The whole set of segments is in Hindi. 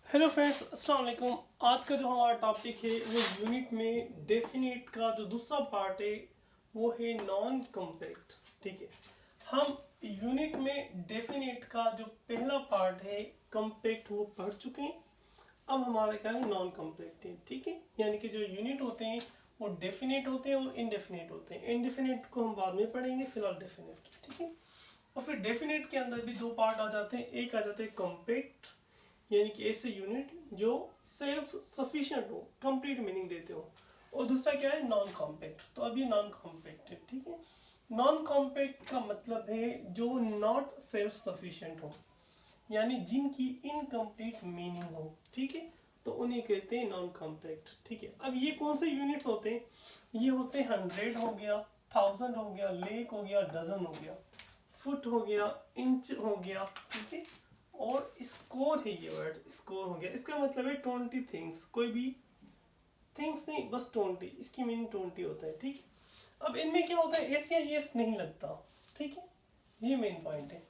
हेलो फ्रेंड्स, अस्सलाम वालेकुम। आज का जो हमारा टॉपिक है वो यूनिट में डेफिनेट का जो दूसरा पार्ट है वो है नॉन कॉम्पैक्ट। ठीक है, हम यूनिट में डेफिनेट का जो पहला पार्ट है कॉम्पैक्ट वो पढ़ चुके हैं। अब हमारा क्या है, नॉन कॉम्पैक्ट है। ठीक है, यानी कि जो यूनिट होते हैं वो डेफिनेट होते हैं और इनडेफिनेट होते हैं। इनडेफिनेट को हम बाद में पढ़ेंगे, फिलहाल डेफिनेट। ठीक है, और फिर डेफिनेट के अंदर भी दो पार्ट आ जाते हैं। एक आ जाते हैं कॉम्पैक्ट, यानी कि ऐसे यूनिट जो सेल्फ सफिशिएंट हो, कंप्लीट मीनिंग देते हो, और दूसरा क्या है, नॉन कॉम्पैक्ट। तो अब ये नॉन कॉम्पैक्ट है। ठीक है, नॉन कॉम्पैक्ट का मतलब है जो नॉट सेल्फ सफिशिएंट हो, यानी जिनकी इनकम्प्लीट मीनिंग हो। ठीक है, तो उन्हें कहते हैं नॉन कॉम्पैक्ट। ठीक है, अब ये कौन से यूनिट्स होते हैं? ये होते हैं 100 हो गया, 1000 हो गया, लेक हो गया, डजन हो गया, फुट हो गया, इंच हो गया। ठीक है, और स्कोर है, ये वर्ड स्कोर हो गया। इसका मतलब है 20 थिंग्स, कोई भी थिंग्स नहीं, बस 20, इसकी मीनिंग 20 होता है। ठीक है, अब इनमें क्या होता है, एस या येस नहीं लगता। ठीक है, ये मेन पॉइंट है।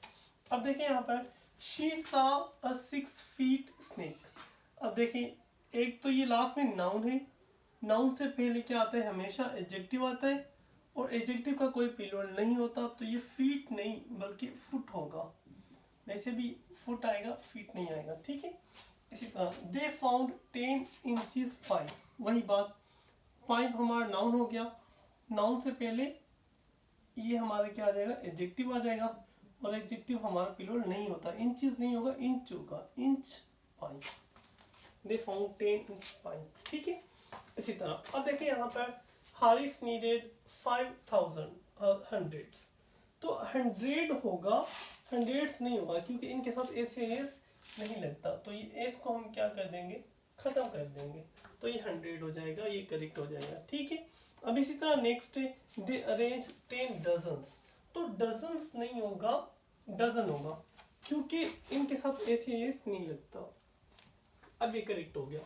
अब देखिए यहाँ पर शी सा अ 6 फीट स्नेक। अब देखिए, एक तो ये लास्ट में नाउन है, नाउन से पहले क्या आता है, हमेशा एडजेक्टिव आता है, और एडजेक्टिव का कोई प्लूरल नहीं होता, तो ये फीट नहीं बल्कि फुट होगा। वैसे भी फुट आएगा, फीट नहीं आएगा। ठीक है, इसी तरह दे फाउंड 10 इंचेस पाइप। वही बात, पाइप हमारा नाउन हो गया, नाउन से पहले ये हमारा क्या आ जाएगा, एडजेक्टिव आ जाएगा, और एडजेक्टिव हमारा प्लूरल नहीं होता, इंचेस नहीं होगा, इंच होगा, inch pipe. They found 10 inch pipe. ठीक है, इसी तरह अब देखिए यहाँ पर हारिस नीडेड 5000 हंड्रेड्स। तो 100 होगा, हंड्रेड्स नहीं होगा, क्योंकि इनके साथ एस या एस नहीं लगता। तो ये एस को हम क्या कर देंगे, खत्म कर देंगे, तो ये 100 हो जाएगा, ये करेक्ट हो जाएगा। ठीक है, अब इसी तरह नेक्स्ट है दे अरेंज 10 डजन्स। तो डजन्स नहीं होगा, डजन होगा, क्योंकि इनके साथ एस या एस नहीं लगता। अब ये करेक्ट हो गया।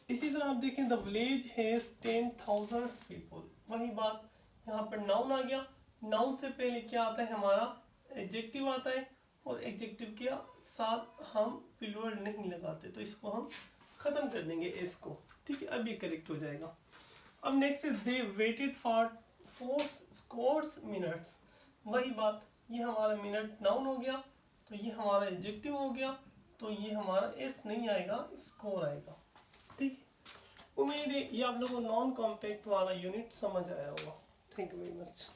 इसी तरह आप देखें द विलेज हैज 10,000 पीपल। वही बात, यहाँ पर नाउन आ गया, नाउन से पहले क्या आता है हमारा, एडजेक्टिव आता है, और एडजेक्टिव के साथ हम प्लूरल नहीं लगाते, तो इसको हम खत्म कर देंगे एस को। ठीक है, अब ये करेक्ट हो जाएगा। अब नेक्स्ट है they waited for 4 scores minutes. वही बात, ये हमारा मिनट नाउन हो गया, तो ये हमारा एडजेक्टिव हो गया, तो ये हमारा एस नहीं आएगा, स्कोर आएगा। ठीक है, उम्मीद है ये आप लोगों को नॉन कॉम्पैक्ट वाला यूनिट समझ आया होगा। Thank you very much.